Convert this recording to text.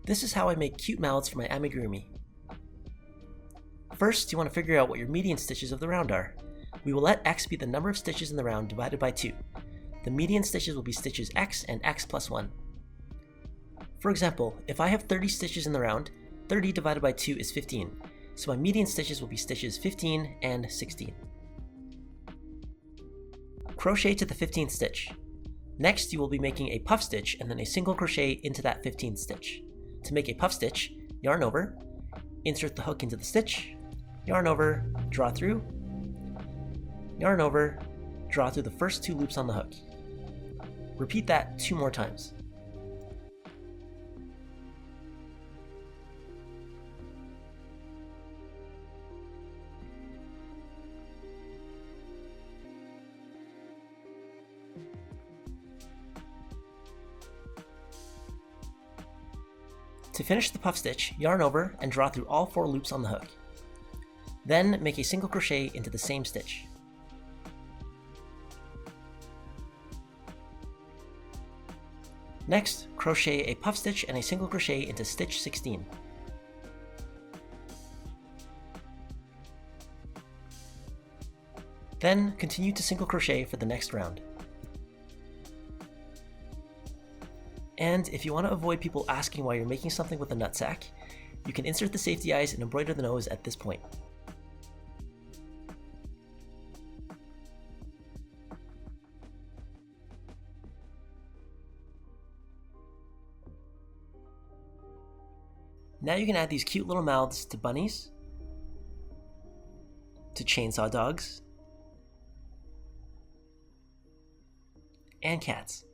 This is how I make cute mouths for my amigurumi. First, you want to figure out what your median stitches of the round are. We will let x be the number of stitches in the round divided by 2. The median stitches will be stitches x and x plus 1. For example, if I have 30 stitches in the round, 30 divided by 2 is 15, so my median stitches will be stitches 15 and 16. Crochet to the 15th stitch. Next, you will be making a puff stitch and then a single crochet into that 15th stitch. To make a puff stitch, yarn over, insert the hook into the stitch, yarn over, draw through, yarn over, draw through the first 2 loops on the hook. Repeat that 2 more times. To finish the puff stitch, yarn over and draw through all 4 loops on the hook. Then make a single crochet into the same stitch. Next, crochet a puff stitch and a single crochet into stitch 16. Then continue to single crochet for the next round. And if you want to avoid people asking why you're making something with a nutsack, you can insert the safety eyes and embroider the nose at this point. Now you can add these cute little mouths to bunnies, to chainsaw dogs, and cats.